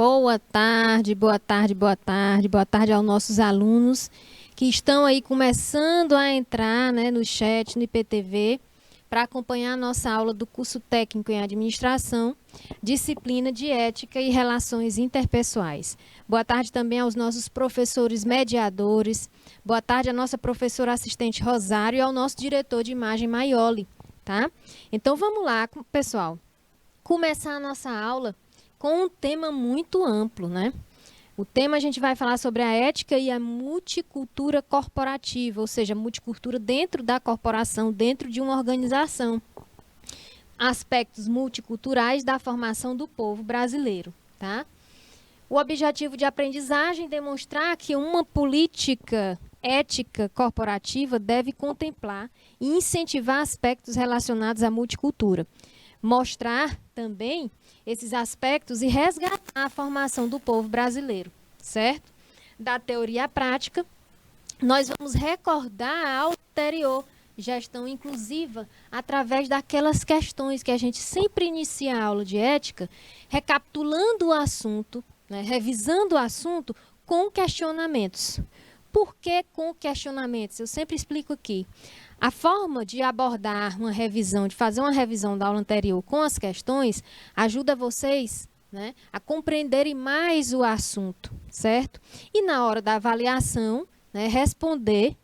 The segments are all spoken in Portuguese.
Boa tarde, boa tarde, boa tarde, boa tarde aos nossos alunos que estão aí começando a entrar, né, no chat, no IPTV, para acompanhar a nossa aula do curso técnico em administração, disciplina de ética e relações interpessoais. Boa tarde também aos nossos professores mediadores, boa tarde à nossa professora assistente Rosário e ao nosso diretor de imagem Maioli, tá? Então vamos lá, pessoal, começar a nossa aula com um tema muito amplo, né? O tema a gente vai falar sobre a ética e a multicultura corporativa, ou seja, multicultura dentro da corporação, dentro de uma organização. Aspectos multiculturais da formação do povo brasileiro, tá? O objetivo de aprendizagem é demonstrar que uma política ética corporativa deve contemplar e incentivar aspectos relacionados à multicultura. Mostrar também esses aspectos e resgatar a formação do povo brasileiro, certo? Da teoria à prática, nós vamos recordar a ulterior gestão inclusiva através daquelas questões que a gente sempre inicia a aula de ética, recapitulando o assunto, né, revisando o assunto com questionamentos. Por que com questionamentos? Eu sempre explico aqui. A forma de abordar uma revisão, de fazer uma revisão da aula anterior com as questões, ajuda vocês, né, a compreenderem mais o assunto, certo? E na hora da avaliação, né, responder,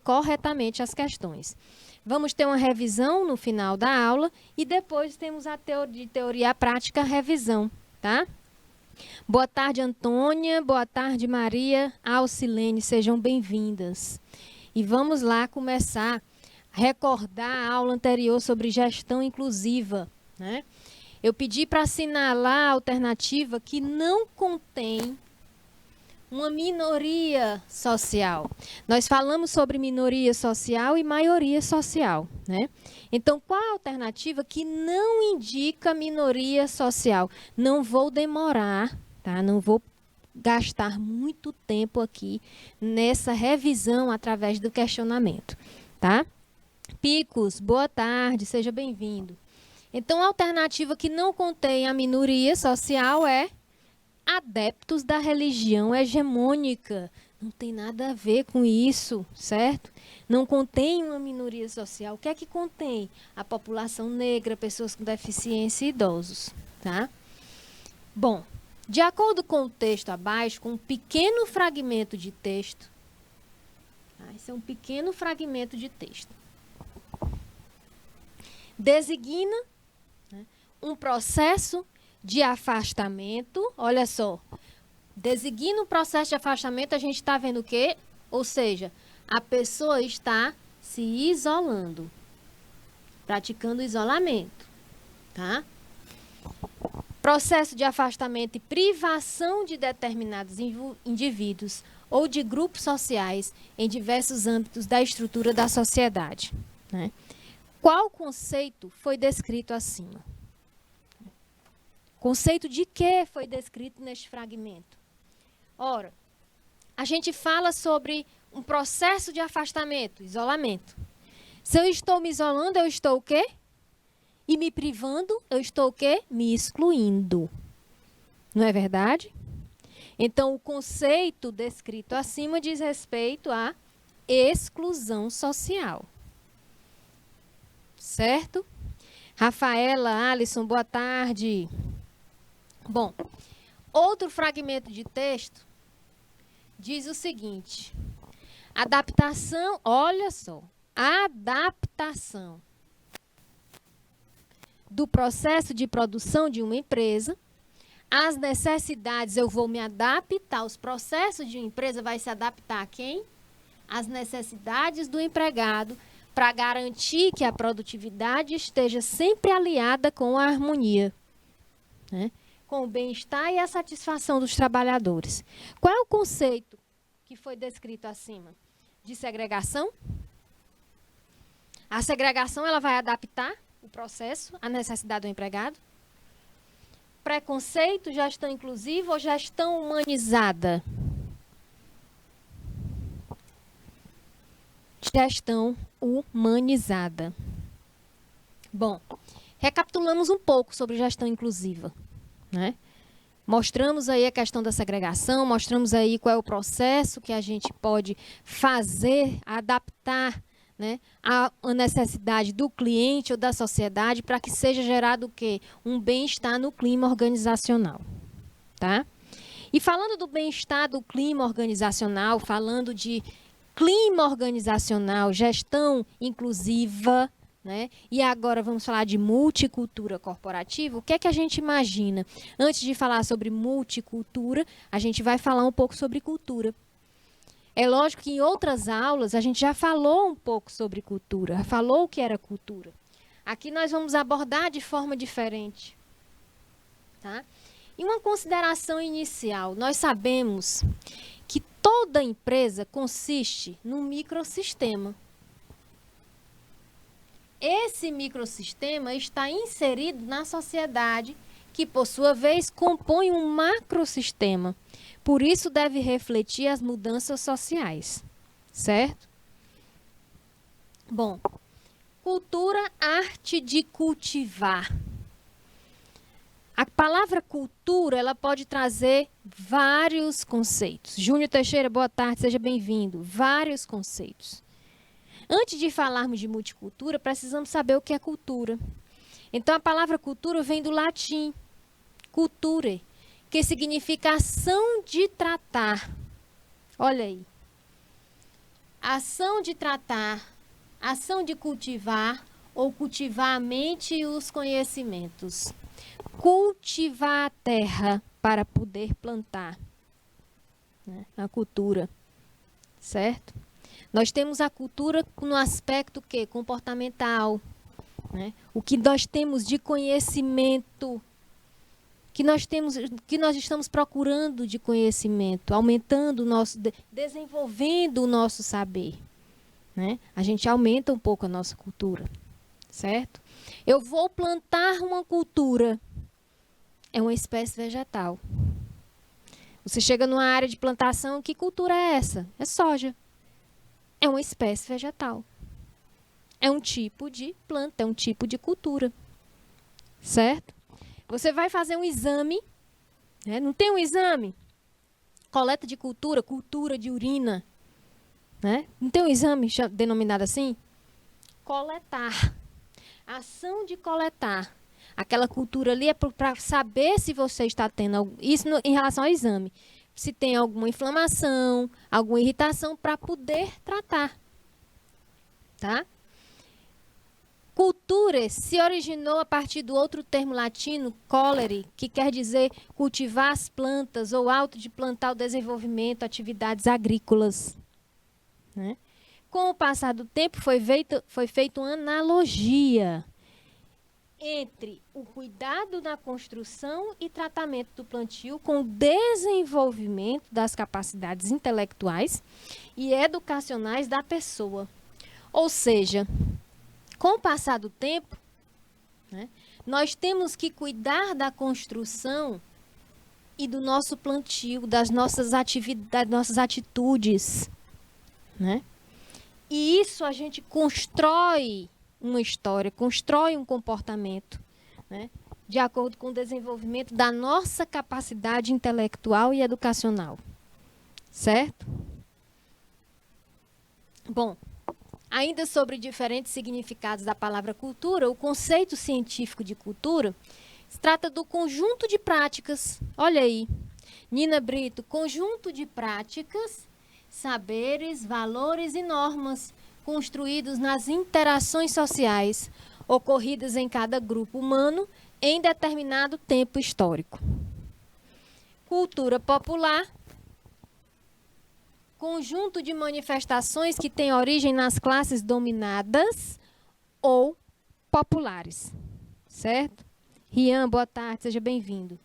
corretamente as questões. Vamos ter uma revisão no final da aula e depois temos a teoria prática, revisão, tá? Boa tarde, Antônia. Boa tarde, Maria. Alcilene, sejam bem-vindas. E vamos lá começar a recordar a aula anterior sobre gestão inclusiva, né? Eu pedi para assinalar a alternativa que não contém uma minoria social. Nós falamos sobre minoria social e maioria social, né? Então, qual a alternativa que não indica minoria social? Não vou demorar, tá? Não vou gastar muito tempo aqui nessa revisão através do questionamento, tá? Picos, boa tarde, seja bem-vindo. Então, a alternativa que não contém a minoria social é adeptos da religião hegemônica. Não tem nada a ver com isso, certo? Não contém uma minoria social. O que é que contém? A população negra, pessoas com deficiência e idosos, tá? Bom, de acordo com o texto abaixo, com um pequeno fragmento de texto, tá? Esse é um pequeno fragmento de texto. Designa, né, um processo de afastamento, olha só, designa um processo de afastamento, a gente está vendo o quê? Ou seja, a pessoa está se isolando, praticando isolamento, tá? Processo de afastamento e privação de determinados indivíduos ou de grupos sociais em diversos âmbitos da estrutura da sociedade, né? Qual conceito foi descrito acima? Conceito de que foi descrito neste fragmento? Ora, a gente fala sobre um processo de afastamento, isolamento. Se eu estou me isolando, eu estou o quê? E me privando, eu estou o quê? Me excluindo. Não é verdade? Então, o conceito descrito acima diz respeito à exclusão social. Certo? Rafaela, Alisson, boa tarde. Bom, outro fragmento de texto diz o seguinte: adaptação, olha só, adaptação do processo de produção de uma empresa às necessidades. Eu vou me adaptar, os processos de uma empresa vai se adaptar a quem? Às necessidades do empregado, para garantir que a produtividade esteja sempre aliada com a harmonia, né? Com o bem-estar e a satisfação dos trabalhadores. Qual é o conceito que foi descrito acima? De segregação? A segregação ela vai adaptar o processo à necessidade do empregado? Preconceito, gestão inclusiva ou gestão humanizada? Gestão humanizada. Bom, recapitulamos um pouco sobre gestão inclusiva, né? Mostramos aí a questão da segregação, mostramos aí qual é o processo que a gente pode fazer, adaptar, né, a necessidade do cliente ou da sociedade para que seja gerado o quê? Um bem-estar no clima organizacional. Tá? E falando do bem-estar do clima organizacional, falando de clima organizacional, gestão inclusiva, né? E agora vamos falar de multicultura corporativa. O que é que a gente imagina? Antes de falar sobre multicultura, a gente vai falar um pouco sobre cultura. É lógico que em outras aulas a gente já falou um pouco sobre cultura, falou o que era cultura. Aqui nós vamos abordar de forma diferente. Tá? E uma consideração inicial, nós sabemos que toda empresa consiste num microsistema. Esse microsistema está inserido na sociedade, que por sua vez compõe um macrosistema. Por isso deve refletir as mudanças sociais, certo? Bom, cultura, arte de cultivar. A palavra cultura, ela pode trazer vários conceitos. Júnior Teixeira, boa tarde, seja bem-vindo. Vários conceitos. Antes de falarmos de multicultura, precisamos saber o que é cultura. Então, a palavra cultura vem do latim, culture, que significa ação de tratar. Olha aí. Ação de tratar, ação de cultivar ou cultivar a mente e os conhecimentos. Cultivar a terra para poder plantar, né? A cultura, certo? Nós temos a cultura no aspecto que? Comportamental, né? O que nós temos de conhecimento, que nós estamos procurando de conhecimento, aumentando o nosso, desenvolvendo o nosso saber, né? A gente aumenta um pouco a nossa cultura, certo? Eu vou plantar uma cultura. É uma espécie vegetal. Você chega numa área de plantação, que cultura é essa? É soja. É uma espécie vegetal. É um tipo de planta, é um tipo de cultura. Certo? Você vai fazer um exame, né? Não tem um exame? Coleta de cultura, cultura de urina. Né? Não tem um exame denominado assim? Coletar. Ação de coletar. Aquela cultura ali é para saber se você está tendo isso em relação ao exame. Se tem alguma inflamação, alguma irritação, para poder tratar. Tá? Cultura se originou a partir do outro termo latino, colere, que quer dizer cultivar as plantas ou auto de plantar o desenvolvimento, atividades agrícolas. Né? Com o passar do tempo, foi feita uma analogia entre o cuidado na construção e tratamento do plantio com o desenvolvimento das capacidades intelectuais e educacionais da pessoa. Ou seja, com o passar do tempo, né, nós temos que cuidar da construção e do nosso plantio, das nossas atividades, das nossas atitudes, né? E isso a gente constrói uma história, constrói um comportamento, né, de acordo com o desenvolvimento da nossa capacidade intelectual e educacional. Certo? Bom, ainda sobre diferentes significados da palavra cultura, o conceito científico de cultura se trata do conjunto de práticas. Olha aí, Nina Brito, conjunto de práticas, saberes, valores e normas construídos nas interações sociais ocorridas em cada grupo humano em determinado tempo histórico. Cultura popular, conjunto de manifestações que têm origem nas classes dominadas ou populares. Certo? Rian, boa tarde, seja bem-vindo.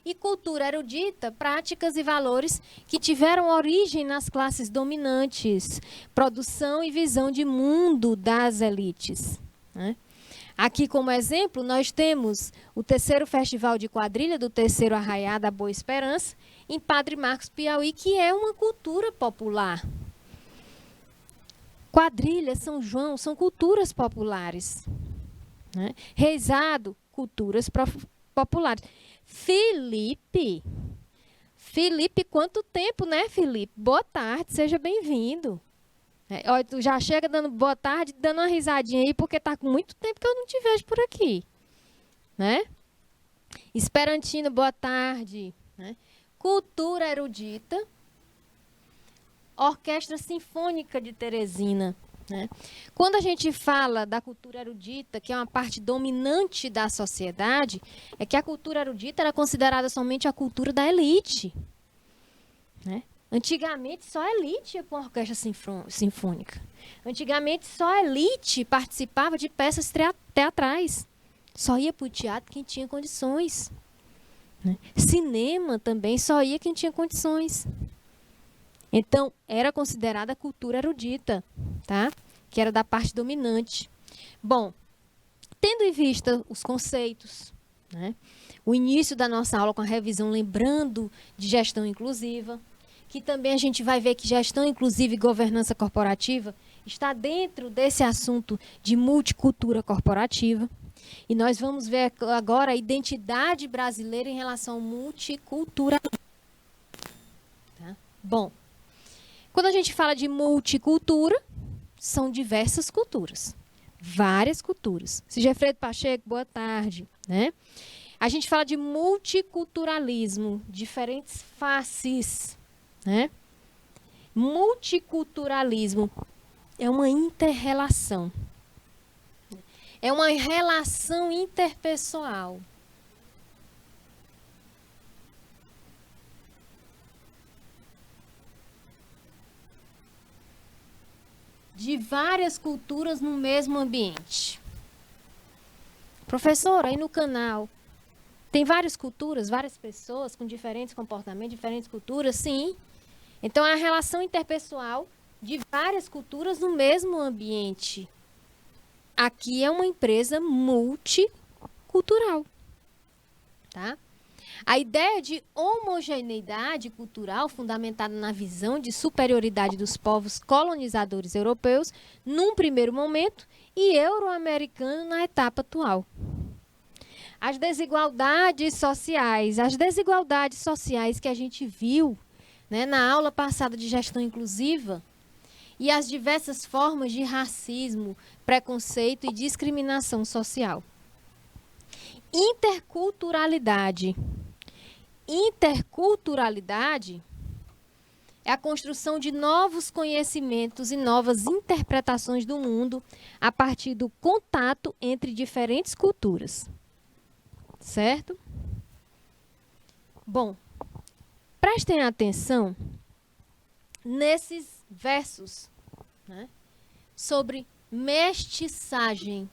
E cultura erudita, práticas e valores que tiveram origem nas classes dominantes, produção e visão de mundo das elites. Né? Aqui, como exemplo, nós temos o terceiro Festival de Quadrilha do Terceiro Arraiá da Boa Esperança, em Padre Marcos, Piauí, que é uma cultura popular. Quadrilha, São João, são culturas populares. Né? Reisado, culturas populares. Felipe. Felipe, quanto tempo, né, Felipe? Boa tarde, seja bem-vindo. Olha, tu já chega dando boa tarde, dando uma risadinha aí, porque tá com muito tempo que eu não te vejo por aqui, né? Esperantino, boa tarde. Né? Cultura erudita. Orquestra Sinfônica de Teresina. Né? Quando a gente fala da cultura erudita, que é uma parte dominante da sociedade, é que a cultura erudita era considerada somente a cultura da elite. Né? Antigamente, só a elite ia para uma orquestra sinfônica. Antigamente, só a elite participava de peças teatrais. Só ia para o teatro quem tinha condições. Né? Cinema também só ia quem tinha condições. Então, era considerada a cultura erudita, tá? Que era da parte dominante. Bom, tendo em vista os conceitos, né? O início da nossa aula com a revisão, lembrando de gestão inclusiva, que também a gente vai ver que gestão inclusiva e governança corporativa está dentro desse assunto de multicultura corporativa. E nós vamos ver agora a identidade brasileira em relação ao multiculturalismo. Tá? Bom, quando a gente fala de multicultura, são diversas culturas. Várias culturas. Sigefredo Pacheco, boa tarde. Né? A gente fala de multiculturalismo, diferentes faces. Né? Multiculturalismo é uma inter-relação. É uma relação interpessoal. De várias culturas no mesmo ambiente. Professora, aí no canal, tem várias culturas, várias pessoas com diferentes comportamentos, diferentes culturas? Sim. Então, é a relação interpessoal de várias culturas no mesmo ambiente. Aqui é uma empresa multicultural. Tá? A ideia de homogeneidade cultural, fundamentada na visão de superioridade dos povos colonizadores europeus, num primeiro momento, e euro-americano na etapa atual. As desigualdades sociais que a gente viu, né, na aula passada de gestão inclusiva, e as diversas formas de racismo, preconceito e discriminação social. Interculturalidade. Interculturalidade é a construção de novos conhecimentos e novas interpretações do mundo a partir do contato entre diferentes culturas. Certo? Bom, prestem atenção nesses versos, né, sobre mestiçagem,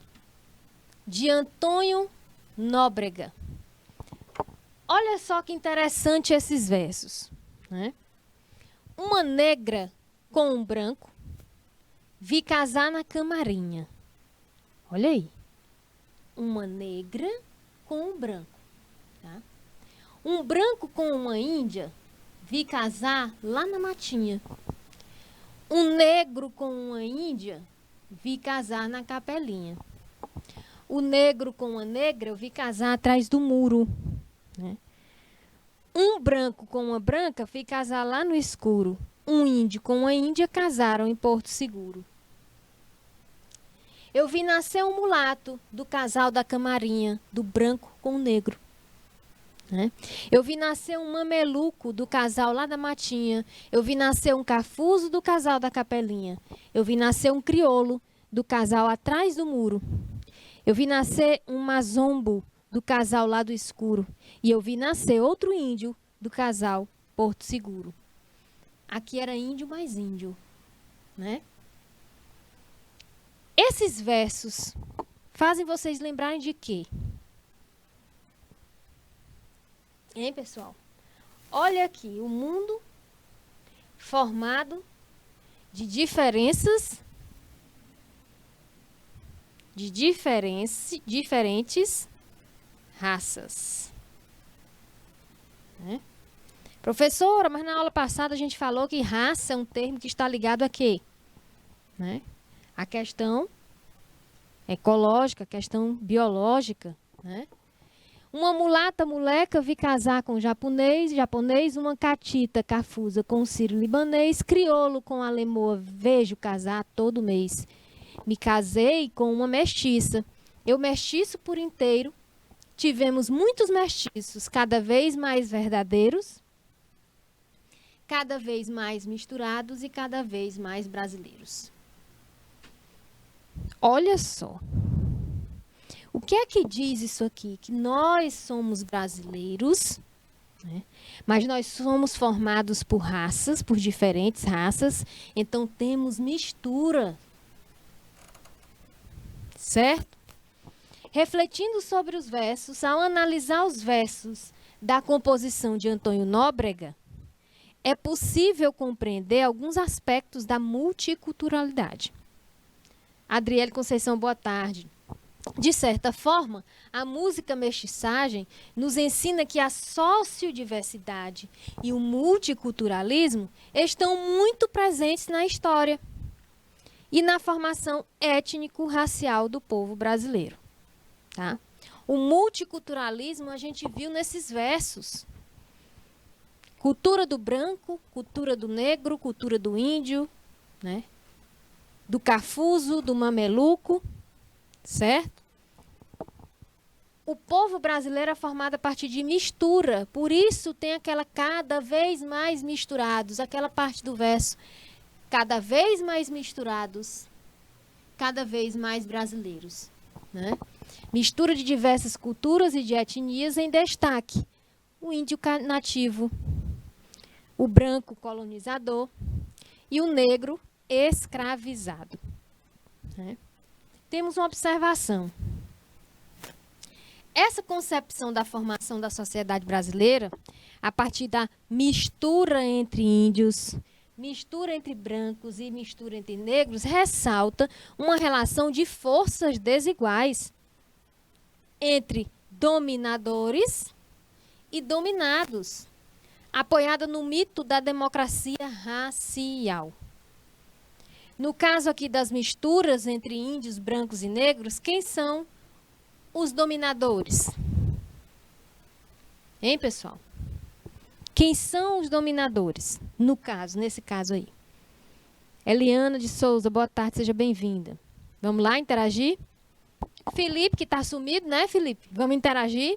de Antônio Nóbrega. Olha só que interessante esses versos. Né? Uma negra com um branco vi casar na camarinha. Olha aí. Uma negra com um branco. Tá? Um branco com uma índia vi casar lá na matinha. Um negro com uma índia vi casar na capelinha. O negro com uma negra eu vi casar atrás do muro. Né? Um branco com uma branca vi casar lá no escuro. Um índio com uma índia casaram em Porto Seguro. Eu vi nascer um mulato do casal da camarinha, do branco com o negro. Né? Eu vi nascer um mameluco do casal lá da matinha. Eu vi nascer um cafuso do casal da capelinha. Eu vi nascer um crioulo do casal atrás do muro. Eu vi nascer um mazombo do casal lá do escuro. E eu vi nascer outro índio do casal Porto Seguro. Aqui era índio mais índio. Né? Esses versos fazem vocês lembrarem de quê? Hein, pessoal? Olha aqui, o mundo formado de diferentes raças. Né? Professora, mas na aula passada a gente falou que raça é um termo que está ligado a quê? Né? A questão ecológica, a questão biológica. Né? Uma mulata moleca vi casar com japonês, uma catita cafusa com um sírio-libanês, crioulo com a lemoa vejo casar todo mês. Me casei com uma mestiça, eu mestiço por inteiro, tivemos muitos mestiços, cada vez mais verdadeiros, cada vez mais misturados e cada vez mais brasileiros. Olha só. O que é que diz isso aqui? Que nós somos brasileiros, né? Mas nós somos formados por raças, por diferentes raças, então temos mistura. Certo? Refletindo sobre os versos, ao analisar os versos da composição de Antônio Nóbrega, é possível compreender alguns aspectos da multiculturalidade. Adriele Conceição, boa tarde. De certa forma, a música mestiçagem nos ensina que a sociodiversidade e o multiculturalismo estão muito presentes na história e na formação étnico-racial do povo brasileiro. Tá? O multiculturalismo a gente viu nesses versos. Cultura do branco, cultura do negro, cultura do índio, né? Do cafuso, do mameluco, certo? O povo brasileiro é formado a partir de mistura, por isso tem aquela cada vez mais misturados, aquela parte do verso, cada vez mais misturados, cada vez mais brasileiros, né? Mistura de diversas culturas e de etnias em destaque. O índio nativo, o branco colonizador e o negro escravizado, né? Temos uma observação. Essa concepção da formação da sociedade brasileira, a partir da mistura entre índios, mistura entre brancos e mistura entre negros, ressalta uma relação de forças desiguais entre dominadores e dominados, apoiada no mito da democracia racial. No caso aqui das misturas entre índios, brancos e negros, quem são os dominadores? Hein, pessoal? Quem são os dominadores? No caso, nesse caso aí. Eliana de Souza, boa tarde, seja bem-vinda. Vamos lá interagir? Felipe, que está sumido, né, Felipe? Vamos interagir?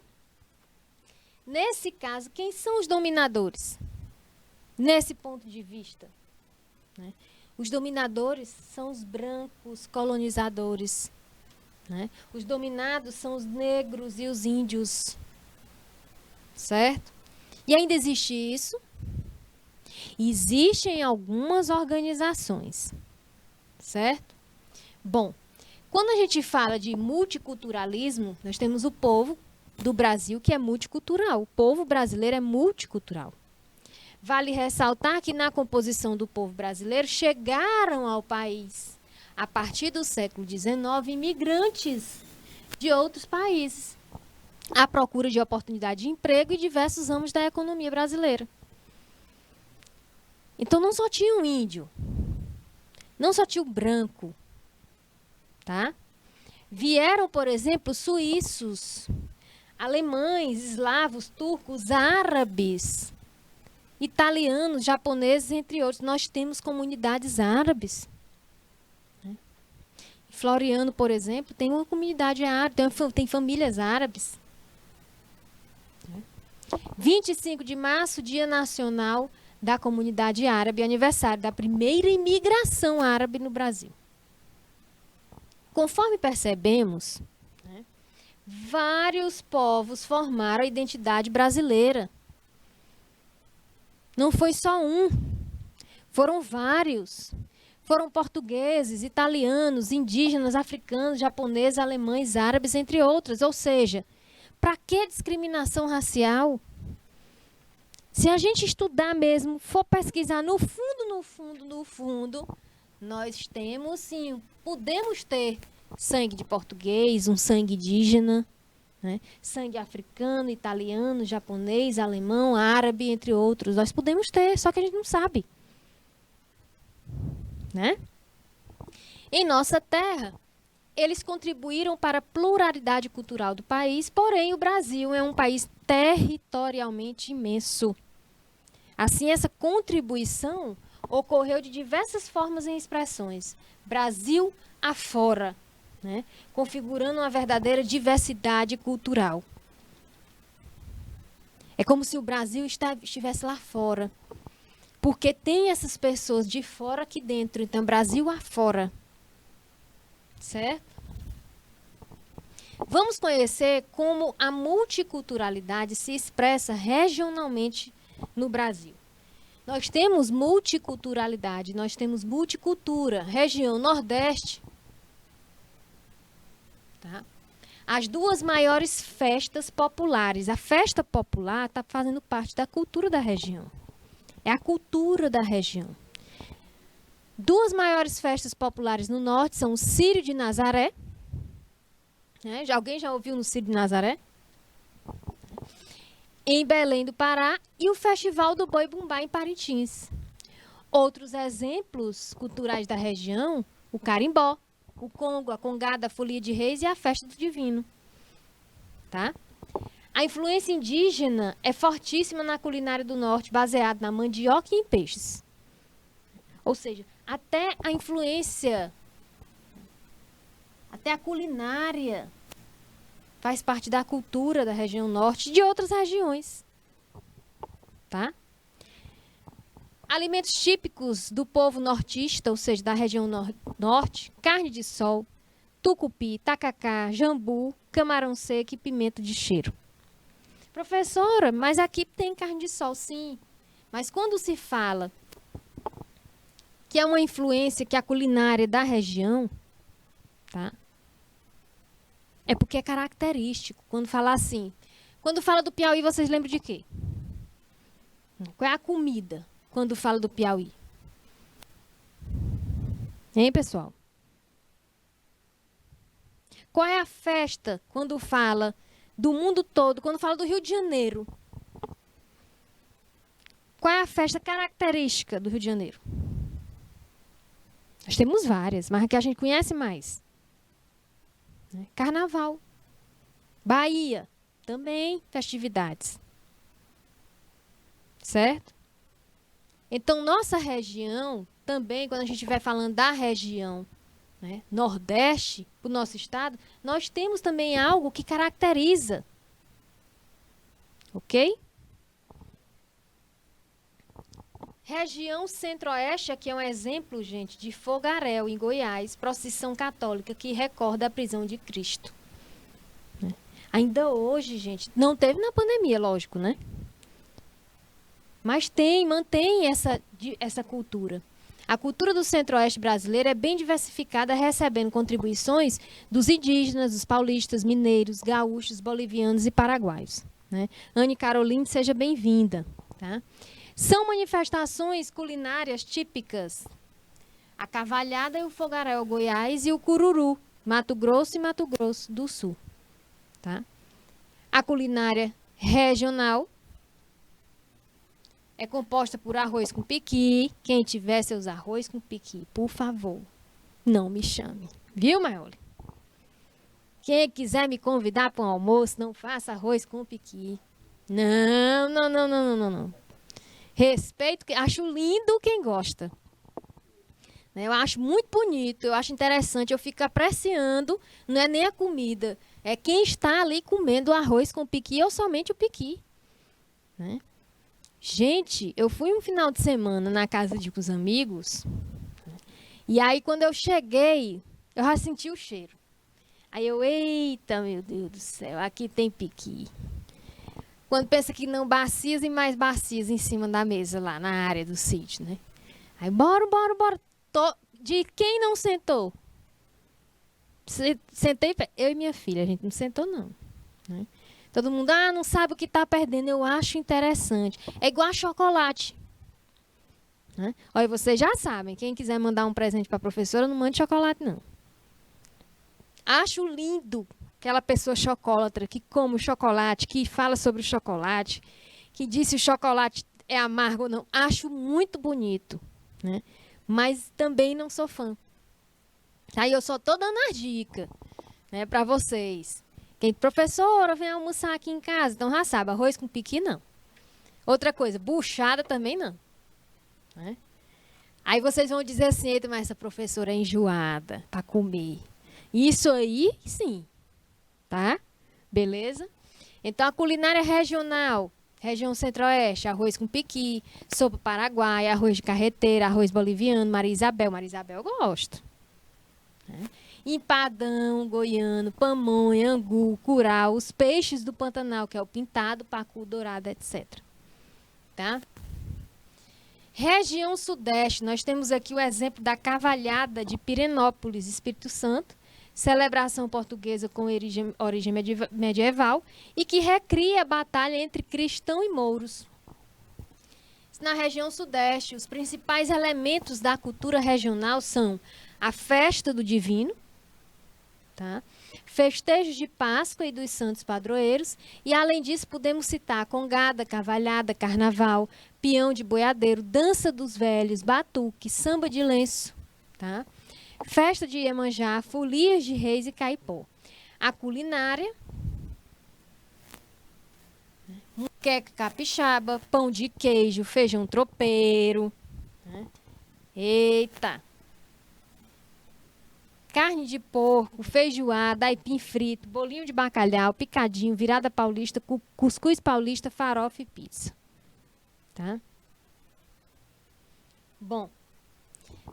Nesse caso, quem são os dominadores? Nesse ponto de vista, né? Os dominadores são os brancos colonizadores, né? Os dominados são os negros e os índios, certo? E ainda existe isso? Existem algumas organizações, certo? Bom, quando a gente fala de multiculturalismo, nós temos o povo do Brasil que é multicultural. O povo brasileiro é multicultural. Vale ressaltar que na composição do povo brasileiro chegaram ao país, a partir do século XIX, imigrantes de outros países, à procura de oportunidade de emprego e diversos ramos da economia brasileira. Então não só tinha o índio, não só tinha o branco, tá? Vieram, por exemplo, suíços, alemães, eslavos, turcos, árabes, italianos, japoneses, entre outros. Nós temos comunidades árabes. Né? Floriano, por exemplo, tem uma comunidade árabe, tem famílias árabes. 25 de março, Dia Nacional da Comunidade Árabe, aniversário da primeira imigração árabe no Brasil. Conforme percebemos, né, vários povos formaram a identidade brasileira. Não foi só um, foram vários. Foram portugueses, italianos, indígenas, africanos, japoneses, alemães, árabes, entre outros. Ou seja, para que discriminação racial? Se a gente estudar mesmo, for pesquisar no fundo, nós temos sim, podemos ter sangue de português, um sangue indígena, né? Sangue africano, italiano, japonês, alemão, árabe, entre outros. Nós podemos ter, só que a gente não sabe. Né? Em nossa terra, eles contribuíram para a pluralidade cultural do país, porém o Brasil é um país territorialmente imenso. Assim, essa contribuição ocorreu de diversas formas e expressões, Brasil afora, né? Configurando uma verdadeira diversidade cultural. É como se o Brasil estivesse lá fora, porque tem essas pessoas de fora aqui dentro, então Brasil afora. Certo? Vamos conhecer como a multiculturalidade se expressa regionalmente no Brasil. Nós temos multiculturalidade, nós temos multicultura, região Nordeste. Tá? As duas maiores festas populares. A festa popular está fazendo parte da cultura da região. É a cultura da região. Duas maiores festas populares no norte são o Círio de Nazaré. Né? Alguém já ouviu no Círio de Nazaré? Em Belém do Pará, e o Festival do Boi Bumbá em Parintins. Outros exemplos culturais da região, o carimbó, o congo, a congada, a folia de reis e a festa do divino. Tá? A influência indígena é fortíssima na culinária do norte, baseada na mandioca e em peixes. Ou seja, até a influência, até a culinária faz parte da cultura da região norte e de outras regiões. Tá? Alimentos típicos do povo nortista, ou seja, da região norte, carne de sol, tucupi, tacacá, jambu, camarão seco e pimenta de cheiro. Professora, mas aqui tem carne de sol, sim. Mas quando se fala que é uma influência que a culinária da região, tá? É porque é característico. Quando fala assim, quando fala do Piauí, vocês lembram de quê? Qual é a comida quando fala do Piauí? Hein, pessoal? Qual é a festa quando fala do mundo todo, quando fala do Rio de Janeiro? Qual é a festa característica do Rio de Janeiro? Nós temos várias, mas a que a gente conhece mais. Carnaval. Bahia, também festividades. Certo? Então, nossa região, também, quando a gente vai falando da região, né, Nordeste, para o nosso estado, nós temos também algo que caracteriza. Ok? Região Centro-Oeste, aqui é um exemplo, gente, de Fogaréu, em Goiás, procissão católica que recorda a prisão de Cristo. Ainda hoje, gente, não teve na pandemia, lógico, né? Mas mantém essa cultura. A cultura do Centro-Oeste brasileiro é bem diversificada, recebendo contribuições dos indígenas, dos paulistas, mineiros, gaúchos, bolivianos e paraguaios. Né? Anne Caroline, seja bem-vinda. Tá? São manifestações culinárias típicas. A cavalhada e o fogaréu, Goiás, e o cururu, Mato Grosso e Mato Grosso do Sul. Tá? A culinária regional é composta por arroz com piqui. Quem tiver seus arroz com piqui, por favor, não me chame. Viu, Maioli? Quem quiser me convidar para um almoço, não faça arroz com piqui. Não, não, não, não, não, não. Respeito, acho lindo quem gosta. Eu acho muito bonito, eu acho interessante, eu fico apreciando, não é nem a comida, é quem está ali comendo o arroz com piqui ou somente o piqui. Né? Gente, eu fui um final de semana na casa de uns amigos, e aí quando eu cheguei, eu já senti o cheiro. Aí eu, eita, meu Deus do céu, aqui tem piqui. Quando pensa que não, bacias e mais bacias em cima da mesa lá, na área do sítio, né? Aí, bora. De quem não sentou? Sentei, eu e minha filha, a gente não sentou não. Né? Todo mundo, não sabe o que está perdendo, eu acho interessante. É igual a chocolate. Né? Olha, vocês já sabem, quem quiser mandar um presente para a professora, não mande chocolate não. Acho lindo aquela pessoa chocolatra que come o chocolate, que fala sobre o chocolate, que diz se o chocolate é amargo ou não. Acho muito bonito, né? Mas também não sou fã. Aí eu só tô dando as dicas, né, para vocês. Quem, professora, vem almoçar aqui em casa, então já sabe, arroz com piqui não. Outra coisa, buchada também não, né? Aí vocês vão dizer assim, eita, mas essa professora é enjoada para comer. Isso aí, sim, tá? Beleza? Então, a culinária regional, região centro-oeste, arroz com piqui, sopa paraguaia, arroz de carreteira, arroz boliviano, Maria Isabel. Maria Isabel eu gosto. Né? Empadão, goiano, pamonha, angu, curau, os peixes do Pantanal, que é o pintado, pacu, dourado, etc. Tá? Região Sudeste, nós temos aqui o exemplo da Carvalhada de Pirenópolis, Espírito Santo, celebração portuguesa com origem medieval e que recria a batalha entre cristão e mouros. Na região Sudeste, os principais elementos da cultura regional são a festa do divino, tá? Festejos de Páscoa e dos santos padroeiros, e além disso podemos citar congada, cavalhada, carnaval, peão de boiadeiro, dança dos velhos, batuque, samba de lenço, tá? Festa de Iemanjá, folias de reis e caipó. A culinária, muqueca capixaba, pão de queijo, feijão tropeiro, né? Eita! Carne de porco, feijoada, aipim frito, bolinho de bacalhau, picadinho, virada paulista, cuscuz paulista, farofa e pizza. Tá? Bom,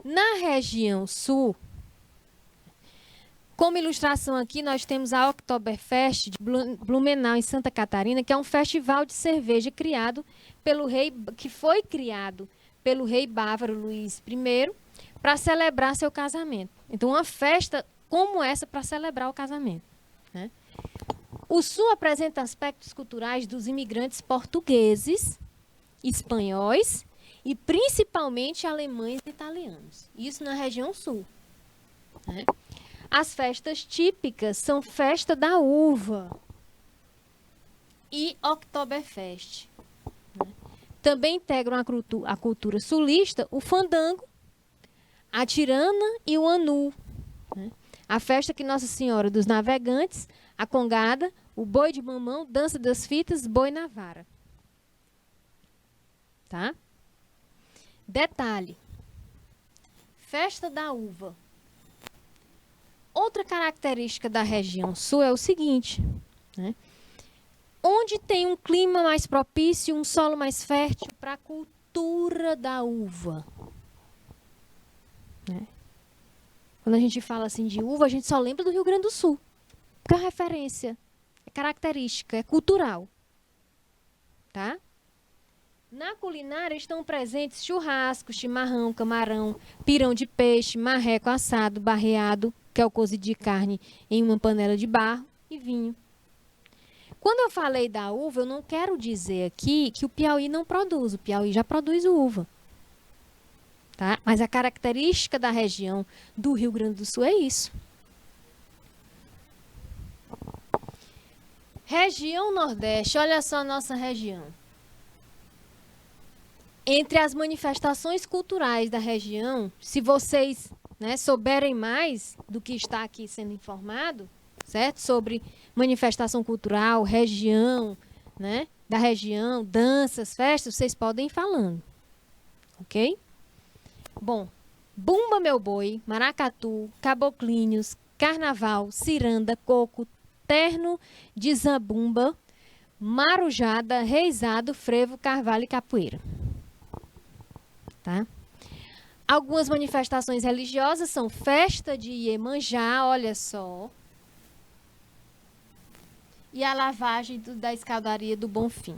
na região sul, como ilustração aqui, nós temos a Oktoberfest de Blumenau, em Santa Catarina, que é um festival de cerveja que foi criado pelo rei bávaro Luís I para celebrar seu casamento. Então, uma festa como essa para celebrar o casamento, né? O Sul apresenta aspectos culturais dos imigrantes portugueses, espanhóis e principalmente alemães e italianos. Isso na região Sul, né? As festas típicas são Festa da Uva e Oktoberfest, né? Também integram a cultura sulista o fandango, a tirana e o anu, né? A festa que Nossa Senhora dos Navegantes, a congada, o boi de mamão, dança das fitas, boi na vara. Tá? Detalhe. Festa da uva. Outra característica da região sul é o seguinte, né? Onde tem um clima mais propício, um solo mais fértil para a cultura da uva. Né? Quando a gente fala assim de uva, a gente só lembra do Rio Grande do Sul. Porque é referência, é característica, é cultural. Tá? Na culinária estão presentes churrasco, chimarrão, camarão, pirão de peixe, marreco assado, barreado, que é o cozido de carne em uma panela de barro, e vinho. Quando eu falei da uva, eu não quero dizer aqui que o Piauí não produz. O Piauí já produz uva. Tá? Mas a característica da região do Rio Grande do Sul é isso. Região Nordeste, olha só a nossa região. Entre as manifestações culturais da região, se vocês, né, souberem mais do que está aqui sendo informado, certo? Sobre manifestação cultural, região, né, da região, danças, festas, vocês podem ir falando. Ok? Bom, bumba meu boi, maracatu, caboclinhos, carnaval, ciranda, coco, terno de zabumba, marujada, reizado, frevo, carvalho e capoeira. Tá? Algumas manifestações religiosas são festa de Iemanjá, olha só, e a lavagem da escadaria do Bonfim.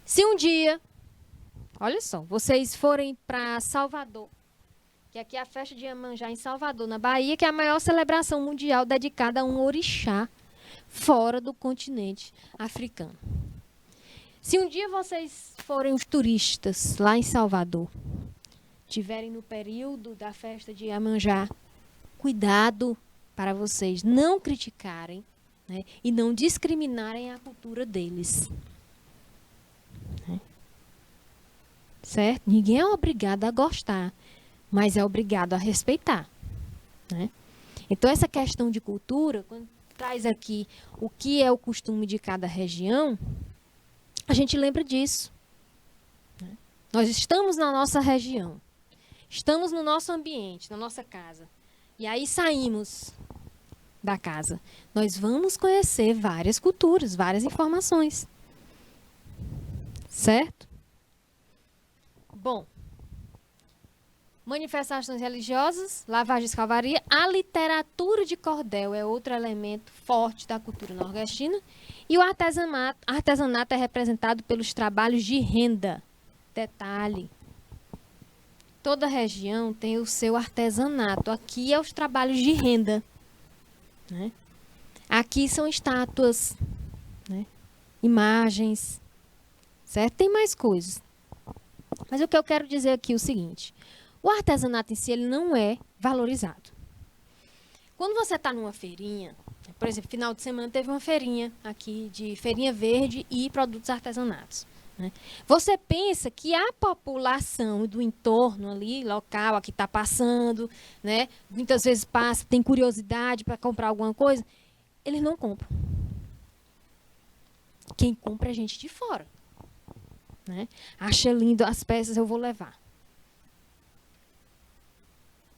Se um dia, olha só, vocês forem para Salvador, que aqui é a festa de Iemanjá em Salvador, na Bahia, que é a maior celebração mundial dedicada a um orixá fora do continente africano. Se um dia vocês forem os turistas lá em Salvador, tiverem no período da festa de Iemanjá, cuidado para vocês não criticarem, né, e não discriminarem a cultura deles. Né? Certo? Ninguém é obrigado a gostar, mas é obrigado a respeitar. né? Então, essa questão de cultura, quando traz aqui o que é o costume de cada região, a gente lembra disso. Né? Nós estamos na nossa região, estamos no nosso ambiente, na nossa casa. E aí saímos da casa. Nós vamos conhecer várias culturas, várias informações. Certo? Bom, manifestações religiosas, lavagem de escavaria, a literatura de cordel é outro elemento forte da cultura nordestina. E o artesanato é representado pelos trabalhos de renda. Detalhe, toda região tem o seu artesanato. Aqui é os trabalhos de renda. Né? Aqui são estátuas, né? Imagens, certo? Tem mais coisas. Mas o que eu quero dizer aqui é o seguinte. O artesanato em si ele não é valorizado. Quando você está numa feirinha, por exemplo, final de semana teve uma feirinha aqui de feirinha verde e produtos artesanatos. Né? Você pensa que a população do entorno ali, local, a que está passando, né? Muitas vezes passa, tem curiosidade para comprar alguma coisa, eles não compram. Quem compra é gente de fora. Né? Acha lindo as peças, eu vou levar.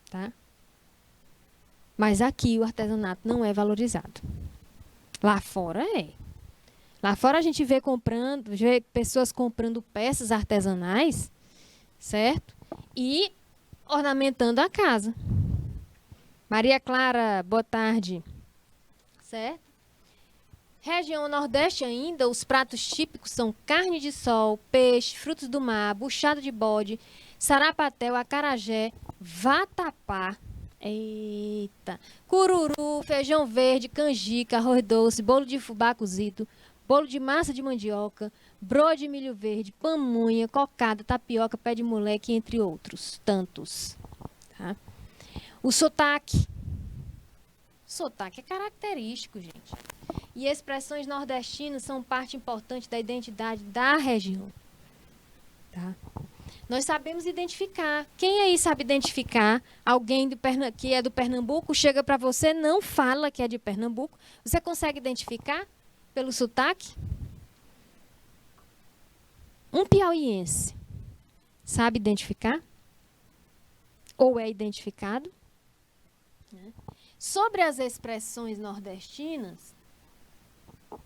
Tá? Mas aqui o artesanato não é valorizado. Lá fora é. Lá fora a gente vê pessoas comprando peças artesanais, certo? E ornamentando a casa. Maria Clara, boa tarde. Certo? Região Nordeste ainda, os pratos típicos são carne de sol, peixe, frutos do mar, buchada de bode, sarapatel, acarajé, vatapá, eita, cururu, feijão verde, canjica, arroz doce, bolo de fubá cozido, bolo de massa de mandioca, broa de milho verde, pamonha, cocada, tapioca, pé de moleque, entre outros tantos. Tá? O sotaque. Sotaque é característico, gente. E expressões nordestinas são parte importante da identidade da região. Tá? Nós sabemos identificar. Quem aí sabe identificar alguém que é do Pernambuco, chega para você, não fala que é de Pernambuco. Você consegue identificar pelo sotaque? Um piauiense sabe identificar? Ou é identificado? Sobre as expressões nordestinas,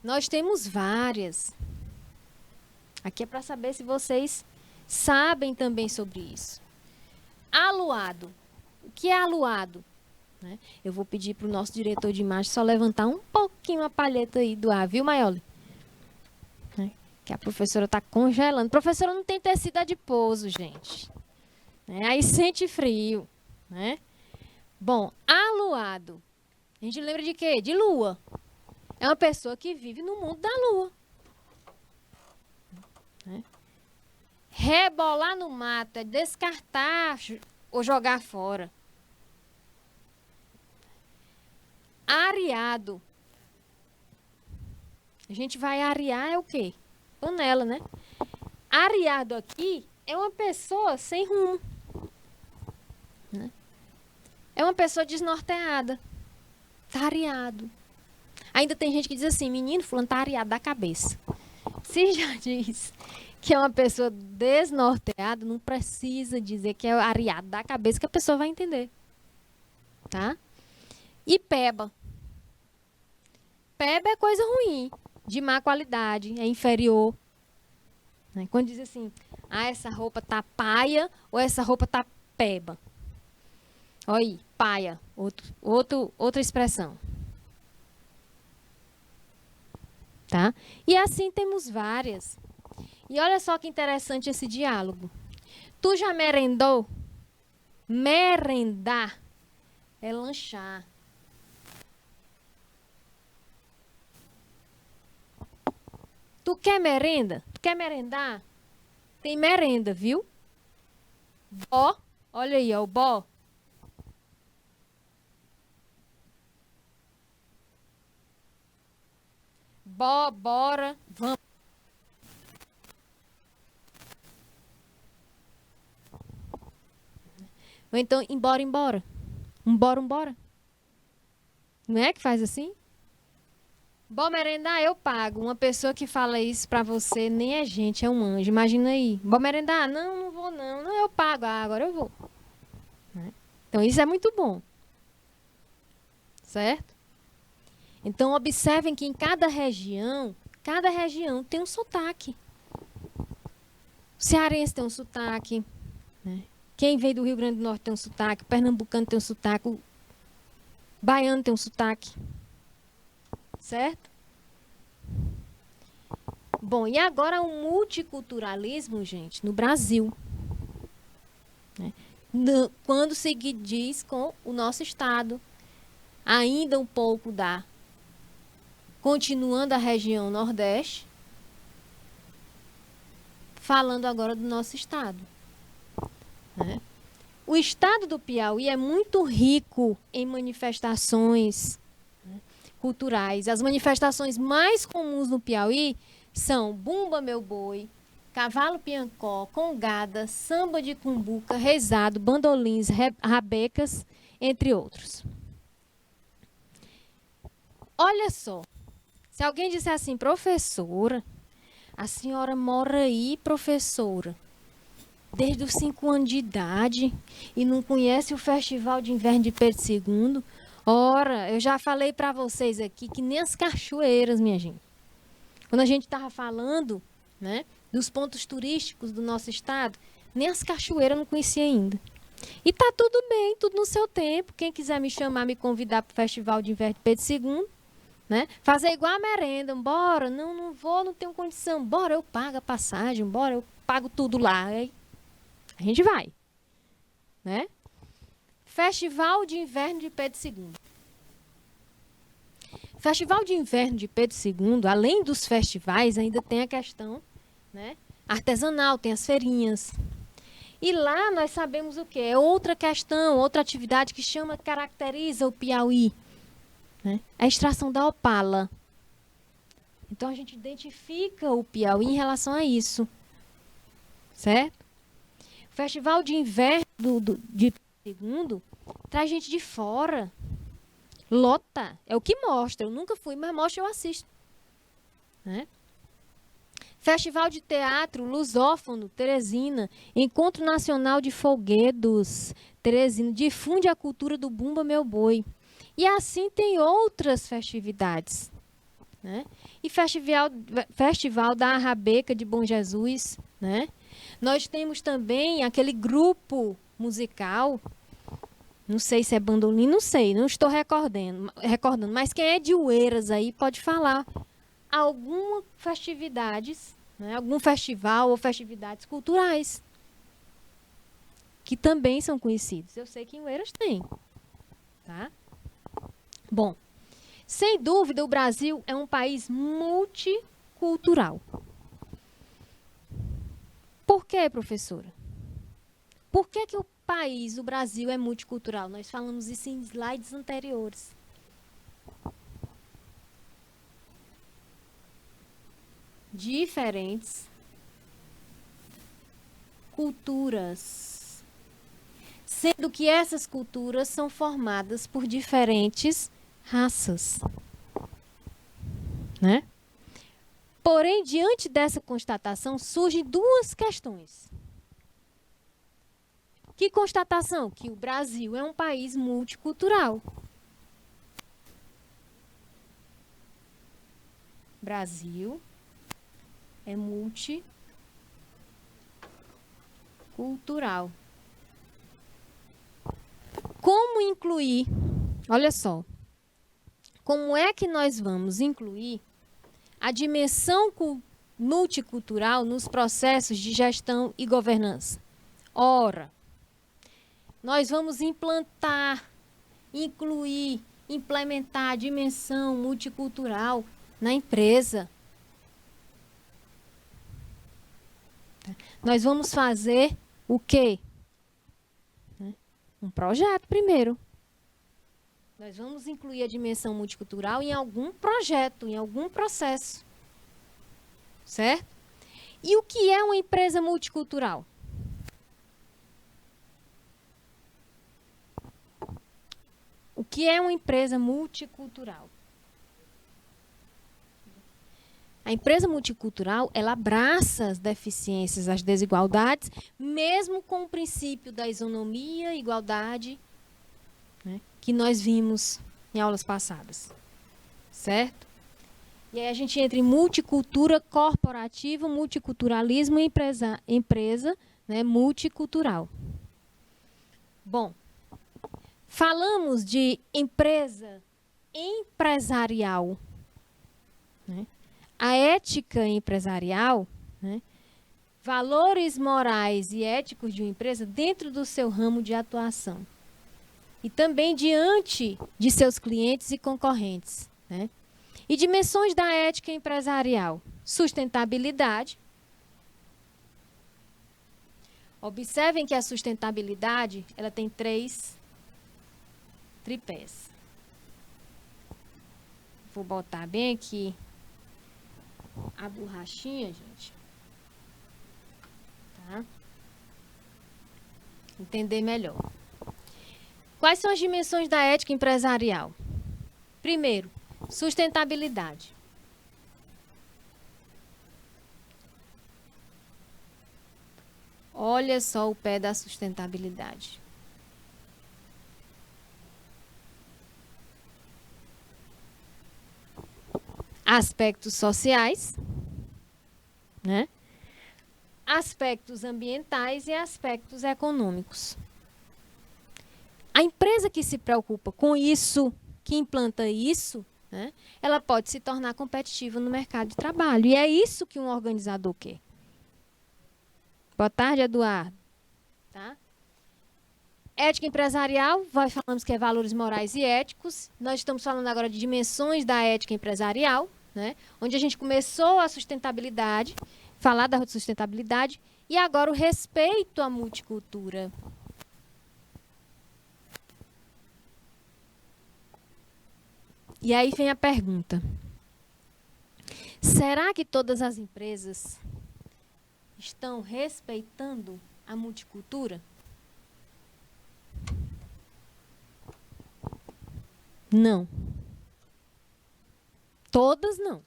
nós temos várias. Aqui é para saber se vocês sabem também sobre isso. Aluado. O que é aluado? Né? Eu vou pedir para o nosso diretor de imagem só levantar um pouquinho a palheta aí do ar, viu, Maioli? Né? Que a professora está congelando. Professora não tem tecido adiposo, gente. Né? Aí sente frio. Né? Bom, aluado. A gente lembra de quê? De lua. É uma pessoa que vive no mundo da lua. Né? Rebolar no mato é descartar ou jogar fora. Areado. A gente vai arear é o quê? Panela, né? Areado aqui é uma pessoa sem rumo. Né? É uma pessoa desnorteada. Tá areado. Ainda tem gente que diz assim, menino, fulano tá areado da cabeça. Se já diz que é uma pessoa desnorteada, não precisa dizer que é areado da cabeça que a pessoa vai entender. Tá? E peba. Peba é coisa ruim, de má qualidade, é inferior. Né? Quando diz assim, essa roupa tá paia ou essa roupa tá peba. Olha aí, paia, outra expressão. Tá? E assim temos várias. E olha só que interessante esse diálogo. Tu já merendou? Merendar é lanchar. Tu quer merenda? Tu quer merendar? Tem merenda, viu? Bó, olha aí, ó, o bó. Bó, bora, vamos. Ou então, embora, embora. Bora. Não é que faz assim? Bom merendar, eu pago. Uma pessoa que fala isso pra você nem é gente, é um anjo. Imagina aí. Bom merendar? Não vou não. Não, eu pago. Ah, agora eu vou. Né? Então isso é muito bom. Certo? Então observem que em cada região tem um sotaque. O cearense tem um sotaque. Né? Quem veio do Rio Grande do Norte tem um sotaque. O pernambucano tem um sotaque. O baiano tem um sotaque. Certo? Bom, e agora o multiculturalismo, gente, no Brasil. Né? Quando se diz com o nosso estado, ainda um pouco da, continuando a região Nordeste, falando agora do nosso estado. Né? O estado do Piauí é muito rico em manifestações, né, culturais. As manifestações mais comuns no Piauí são Bumba Meu Boi, Cavalo Piancó, Congada, Samba de Cumbuca, Rezado, Bandolins, Rabecas, entre outros. Olha só, se alguém disser assim, professora, a senhora mora aí, professora, desde os 5 anos de idade e não conhece o Festival de Inverno de Pedro II? Ora, eu já falei para vocês aqui que nem as cachoeiras, minha gente. Quando a gente estava falando, né, dos pontos turísticos do nosso estado, nem as cachoeiras eu não conhecia ainda. E tá tudo bem, tudo no seu tempo. Quem quiser me chamar, me convidar para o Festival de Inverno de Pedro II, né? Fazer igual a merenda, bora, não vou, não tenho condição, bora, eu pago a passagem, bora, eu pago tudo lá. Aí a gente vai, né? Festival de Inverno de Pedro II. Festival de Inverno de Pedro II, além dos festivais, ainda tem a questão, né, artesanal, tem as feirinhas. E lá nós sabemos o que? É outra questão, outra atividade que caracteriza o Piauí. Né? A extração da opala. Então a gente identifica o Piauí em relação a isso. Certo? O Festival de Inverno de Segundo traz gente de fora. Lota. É o que mostra. Eu nunca fui, mas mostra eu assisto. Né? Festival de Teatro Lusófono, Teresina. Encontro Nacional de Folguedos, Teresina. Difunde a cultura do Bumba Meu Boi. E assim tem outras festividades. Né? E Festival da Arrabeca de Bom Jesus. Né? Nós temos também aquele grupo musical, não sei se é bandolim, não sei, não estou recordando, mas quem é de Oeiras aí pode falar algumas festividades, né? Algum festival ou festividades culturais que também são conhecidos. Eu sei que em Oeiras tem. Tá? Bom, sem dúvida, o Brasil é um país multicultural. Por quê, professora? Por que o país, o Brasil, é multicultural? Nós falamos isso em slides anteriores. Diferentes culturas. Sendo que essas culturas são formadas por diferentes raças. Né? Porém, diante dessa constatação, surgem duas questões. Que constatação? Que o Brasil é um país multicultural. Brasil é multicultural. Como incluir? Olha só. Como é que nós vamos incluir a dimensão multicultural nos processos de gestão e governança? Ora, nós vamos incluir, implementar a dimensão multicultural na empresa. Nós vamos fazer o quê? Um projeto primeiro. Nós vamos incluir a dimensão multicultural em algum projeto, em algum processo. Certo? E o que é uma empresa multicultural? que é uma empresa multicultural? A empresa multicultural, ela abraça as deficiências, as desigualdades, mesmo com o princípio da isonomia, igualdade, né, que nós vimos em aulas passadas. Certo? E aí a gente entra em multicultura corporativa, multiculturalismo e empresa, né, multicultural. Bom, falamos de empresa empresarial, né? A ética empresarial, né, valores morais e éticos de uma empresa dentro do seu ramo de atuação. E também diante de seus clientes e concorrentes. Né? E dimensões da ética empresarial. Sustentabilidade. Observem que a sustentabilidade ela tem 3 tripés. Vou botar bem aqui a borrachinha, gente. Tá? Entender melhor. Quais são as dimensões da ética empresarial? Primeiro, sustentabilidade. Olha só o pé da sustentabilidade. Aspectos sociais, né? Aspectos ambientais e aspectos econômicos. A empresa que se preocupa com isso, que implanta isso, né, ela pode se tornar competitiva no mercado de trabalho. E é isso que um organizador quer. Boa tarde, Eduardo. Tá? Ética empresarial, falamos que é valores morais e éticos. Nós estamos falando agora de dimensões da ética empresarial, né, onde a gente começou a sustentabilidade, falar da sustentabilidade, e agora o respeito à multicultura. E aí vem a pergunta. Será que todas as empresas estão respeitando a multicultura? Não. Todas não.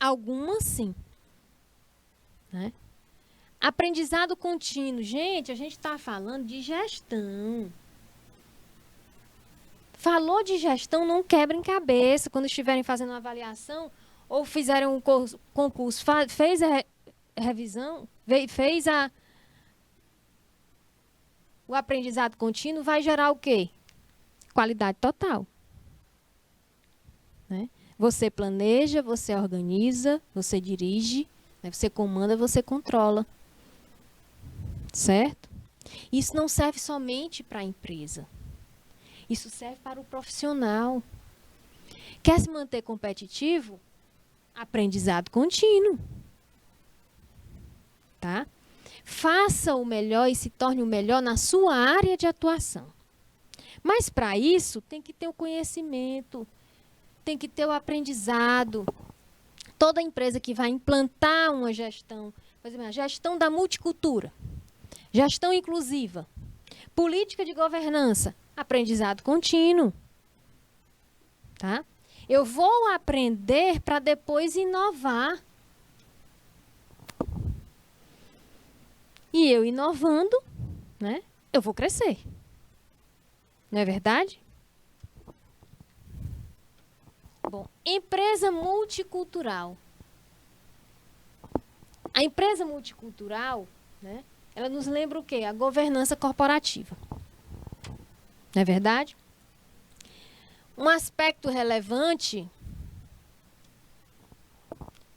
Algumas sim. Né? Aprendizado contínuo. Gente, a gente está falando de gestão. Falou de gestão, não quebrem cabeça. Quando estiverem fazendo uma avaliação ou fizerem um concurso, fez a revisão, fez o aprendizado contínuo, vai gerar o quê? Qualidade total. Né? Você planeja, você organiza, você dirige, né? Você comanda, você controla. Certo? Isso não serve somente para a empresa. Isso serve para o profissional. Quer se manter competitivo? Aprendizado contínuo. Tá? Faça o melhor e se torne o melhor na sua área de atuação. Mas para isso tem que ter o conhecimento, tem que ter o aprendizado. Toda empresa que vai implantar uma gestão, por exemplo, a gestão da multicultura, gestão inclusiva, política de governança, aprendizado contínuo. Tá? Eu vou aprender para depois inovar. E eu inovando, né, eu vou crescer. Não é verdade? Bom, empresa multicultural. A empresa multicultural, né, ela nos lembra o quê? A governança corporativa. Não é verdade? Um aspecto relevante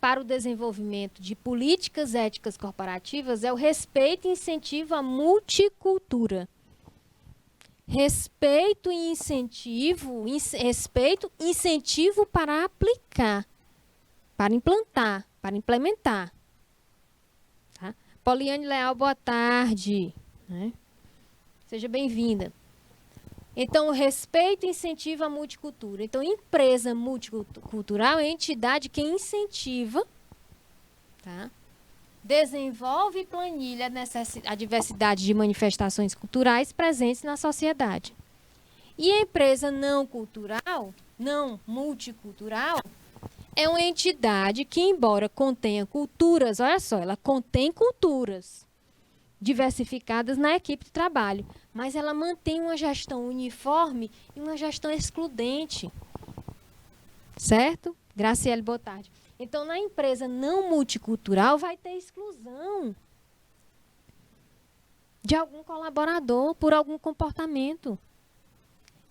para o desenvolvimento de políticas éticas corporativas é o respeito e incentivo à multicultura. Respeito e incentivo, incentivo para aplicar, para implantar, para implementar. Tá? Poliane Leal, boa tarde. Né? Seja bem-vinda. Então, respeito e incentivo à multicultura. Então, empresa multicultural é a entidade que incentiva, tá? Desenvolve e planilha a diversidade de manifestações culturais presentes na sociedade. E a empresa não cultural, não multicultural, é uma entidade que, embora contenha culturas, olha só, ela contém culturas diversificadas na equipe de trabalho, mas ela mantém uma gestão uniforme e uma gestão excludente. Certo? Graciele, boa tarde. Então, na empresa não multicultural, vai ter exclusão de algum colaborador por algum comportamento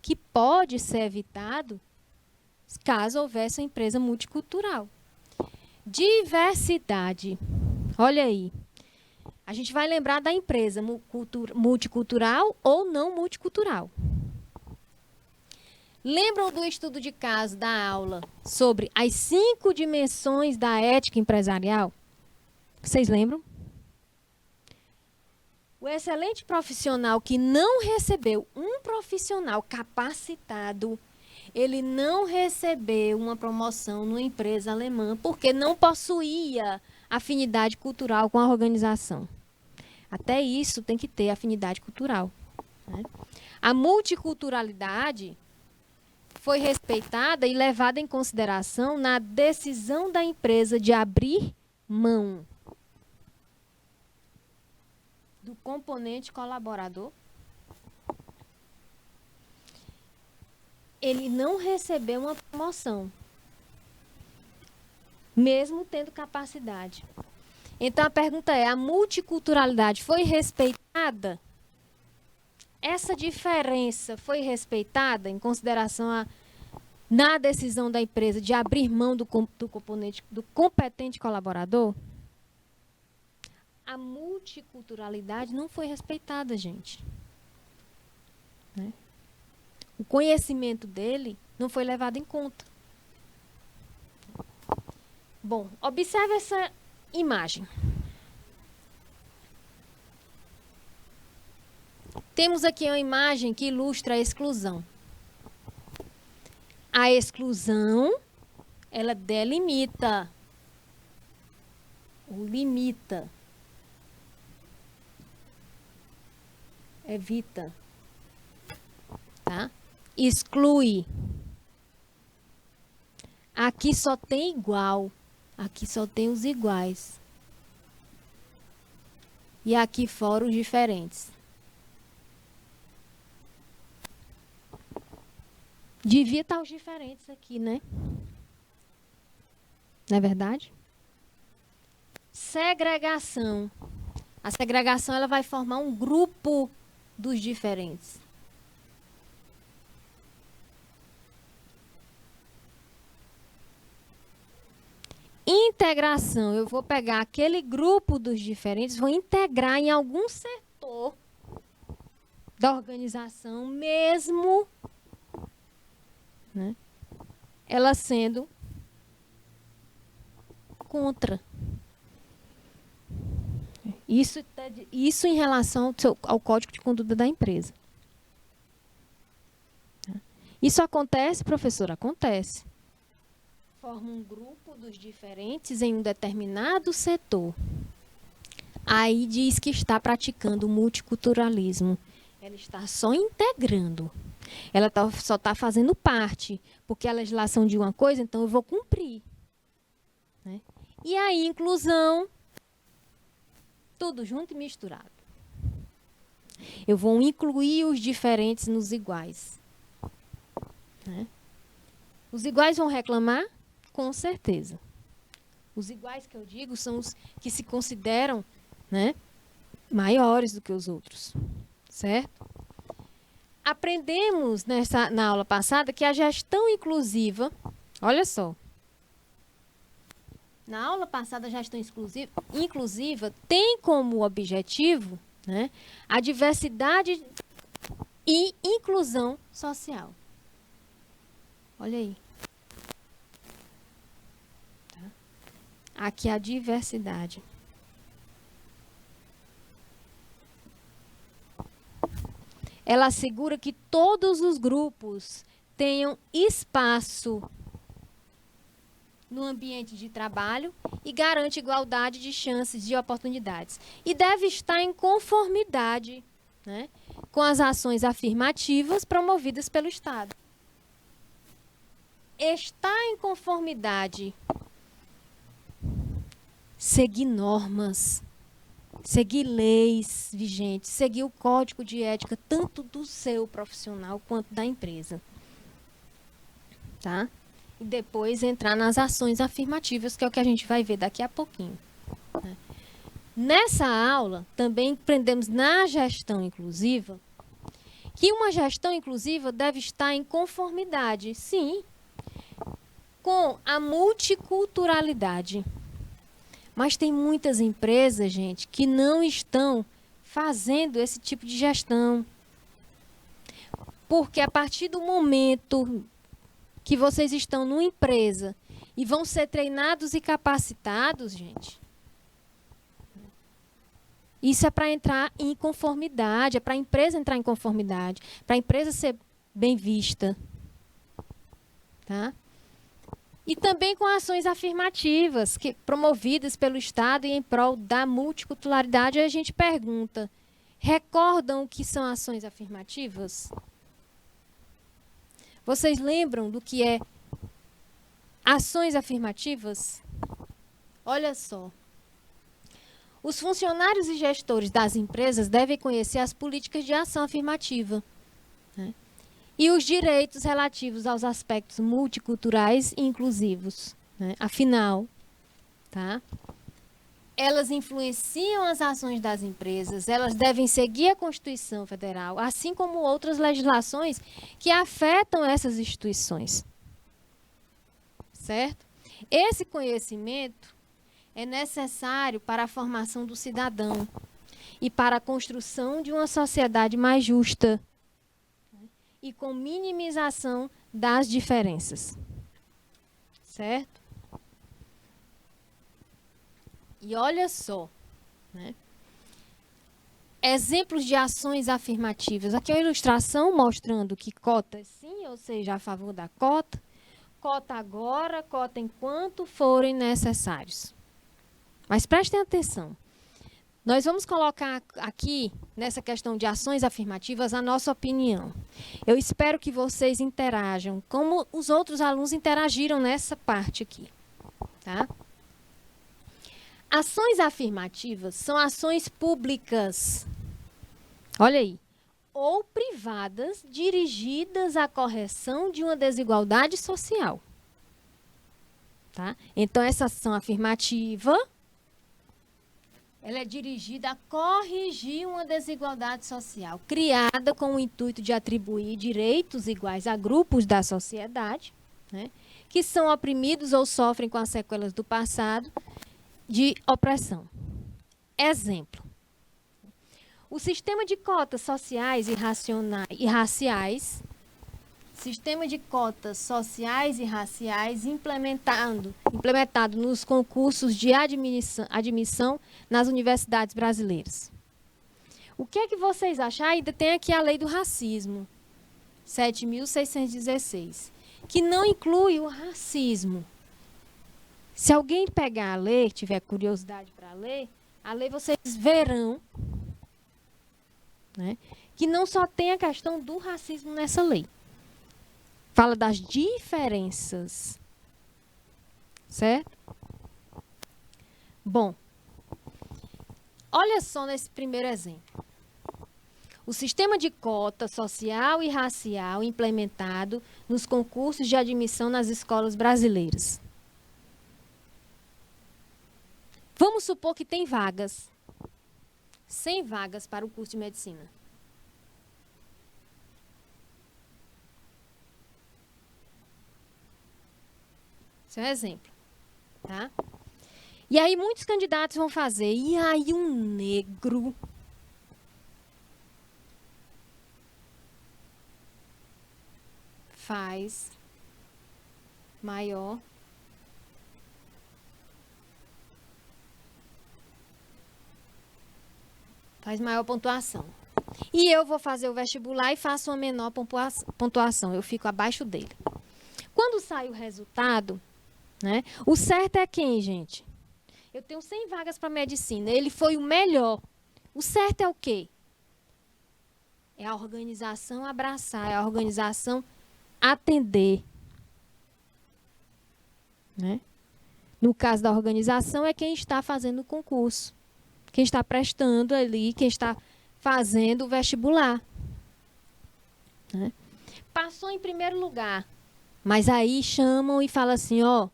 que pode ser evitado caso houvesse uma empresa multicultural. Diversidade. Olha aí. A gente vai lembrar da empresa multicultural ou não multicultural. Lembram do estudo de caso da aula sobre as 5 dimensões da ética empresarial? Vocês lembram? O excelente profissional que não recebeu um profissional capacitado, ele não recebeu uma promoção numa empresa alemã porque não possuía afinidade cultural com a organização. Até isso tem que ter afinidade cultural, né? A multiculturalidade foi respeitada e levada em consideração na decisão da empresa de abrir mão do componente colaborador. Ele não recebeu uma promoção, mesmo tendo capacidade. Então, a pergunta é, a multiculturalidade foi respeitada? Essa diferença foi respeitada em consideração na decisão da empresa de abrir mão do competente colaborador? A multiculturalidade não foi respeitada, gente. Né? O conhecimento dele não foi levado em conta. Bom, observe essa imagem. Temos aqui uma imagem que ilustra a exclusão. A exclusão, ela delimita ou limita, evita, tá? Exclui. Aqui só tem igual, aqui só tem os iguais. E aqui fora os diferentes. Devia estar os diferentes aqui, né? Não é verdade? Segregação. A segregação ela vai formar um grupo dos diferentes. Integração. Eu vou pegar aquele grupo dos diferentes, vou integrar em algum setor da organização, mesmo, né, ela sendo contra. Isso em relação ao código de conduta da empresa. Isso acontece, professor? Acontece. Forma um grupo dos diferentes em um determinado setor. Aí diz que está praticando multiculturalismo. Ela está só integrando. Ela só está fazendo parte. Porque a legislação de uma coisa, então eu vou cumprir. Né? E aí, inclusão, tudo junto e misturado. Eu vou incluir os diferentes nos iguais. Né? Os iguais vão reclamar? Com certeza. Os iguais que eu digo são os que se consideram, né, maiores do que os outros. Certo? Aprendemos na aula passada que a gestão inclusiva, olha só, na aula passada a gestão inclusiva tem como objetivo, né, a diversidade e inclusão social. Olha aí. Tá? Aqui a diversidade. Ela assegura que todos os grupos tenham espaço no ambiente de trabalho e garante igualdade de chances e oportunidades. E deve estar em conformidade, né, com as ações afirmativas promovidas pelo Estado. Estar em conformidade, seguir normas, seguir leis vigentes, seguir o código de ética, tanto do seu profissional quanto da empresa. Tá? E depois entrar nas ações afirmativas, que é o que a gente vai ver daqui a pouquinho. Né? Nessa aula, também aprendemos na gestão inclusiva, que uma gestão inclusiva deve estar em conformidade, sim, com a multiculturalidade. Mas tem muitas empresas, gente, que não estão fazendo esse tipo de gestão. Porque a partir do momento que vocês estão numa empresa e vão ser treinados e capacitados, gente, isso é para entrar em conformidade, é para a empresa entrar em conformidade, para a empresa ser bem vista. Tá? E também com ações afirmativas, promovidas pelo Estado e em prol da multiculturalidade. Aí a gente pergunta, recordam o que são ações afirmativas? Vocês lembram do que é ações afirmativas? Olha só. Os funcionários e gestores das empresas devem conhecer as políticas de ação afirmativa, né? E os direitos relativos aos aspectos multiculturais e inclusivos. Né? Afinal, tá? Elas influenciam as ações das empresas, elas devem seguir a Constituição Federal, assim como outras legislações que afetam essas instituições. Certo? Esse conhecimento é necessário para a formação do cidadão e para a construção de uma sociedade mais justa e com minimização das diferenças. Certo? E olha só, né? Exemplos de ações afirmativas. Aqui é uma ilustração mostrando que cota sim, ou seja, a favor da cota. Cota agora, cota enquanto forem necessários. Mas prestem atenção. Nós vamos colocar aqui, nessa questão de ações afirmativas, a nossa opinião. Eu espero que vocês interajam, como os outros alunos interagiram nessa parte aqui. Tá? Ações afirmativas são ações públicas, olha aí, ou privadas, dirigidas à correção de uma desigualdade social. Tá? Então, essa ação afirmativa, ela é dirigida a corrigir uma desigualdade social, criada com o intuito de atribuir direitos iguais a grupos da sociedade, né, que são oprimidos ou sofrem com as sequelas do passado de opressão. Exemplo. O sistema de cotas sociais e raciais, sistema de cotas sociais e raciais implementado nos concursos de admissão nas universidades brasileiras. O que é que vocês acham? Ainda tem aqui a lei do racismo, 7.616, que não inclui o racismo. Se alguém pegar a lei, tiver curiosidade para ler, a lei vocês verão, né, que não só tem a questão do racismo nessa lei. Fala das diferenças. Certo? Bom, olha só nesse primeiro exemplo. O sistema de cota social e racial implementado nos concursos de admissão nas escolas brasileiras. Vamos supor que tem vagas. 100 vagas para o curso de medicina. Esse é um exemplo. Tá? E aí muitos candidatos vão fazer. E aí um negro faz maior pontuação. E eu vou fazer o vestibular e faço uma menor pontuação. Eu fico abaixo dele. Quando sai o resultado, né, o certo é quem, gente? Eu tenho 100 vagas para medicina. Ele foi o melhor. O certo é o quê? É a organização abraçar, é a organização atender. Né? No caso da organização, é quem está fazendo o concurso, quem está prestando ali, quem está fazendo o vestibular. Né? Passou em primeiro lugar, mas aí chamam e falam assim, ó,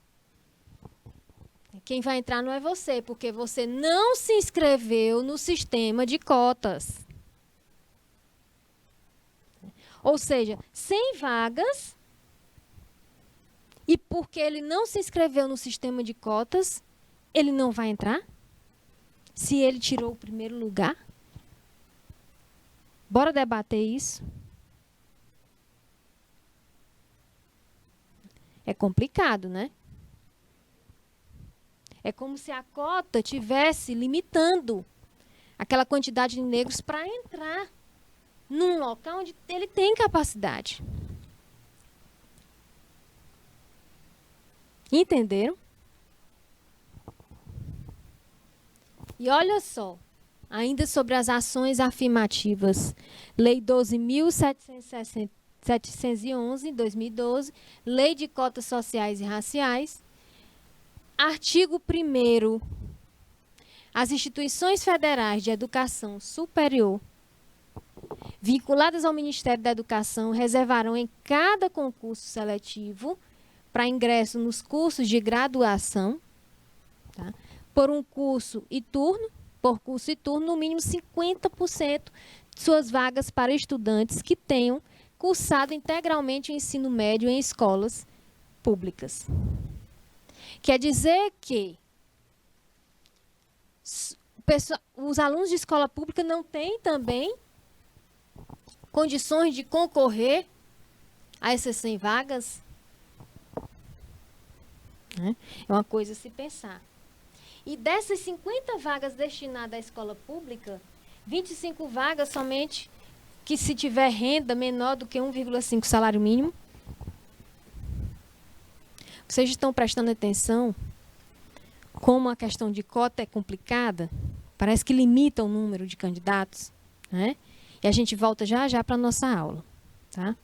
quem vai entrar não é você, porque você não se inscreveu no sistema de cotas. Ou seja, 100 vagas, e porque ele não se inscreveu no sistema de cotas, ele não vai entrar? Se ele tirou o primeiro lugar? Bora debater isso? É complicado, né? É como se a cota tivesse limitando aquela quantidade de negros para entrar num local onde ele tem capacidade. Entenderam? E olha só, ainda sobre as ações afirmativas. Lei 12.711, 2012, Lei de Cotas Sociais e Raciais. Artigo 1º. As instituições federais de educação superior vinculadas ao Ministério da Educação reservarão em cada concurso seletivo para ingresso nos cursos de graduação, tá? Por curso e turno, no mínimo 50% de suas vagas para estudantes que tenham cursado integralmente o ensino médio em escolas públicas. Quer dizer que os alunos de escola pública não têm também condições de concorrer a essas 100 vagas? É uma coisa a se pensar. E dessas 50 vagas destinadas à escola pública, 25 vagas somente que se tiver renda menor do que 1,5 salário mínimo. Vocês estão prestando atenção como a questão de cota é complicada? Parece que limita o número de candidatos, né? E a gente volta já já para a nossa aula, tá?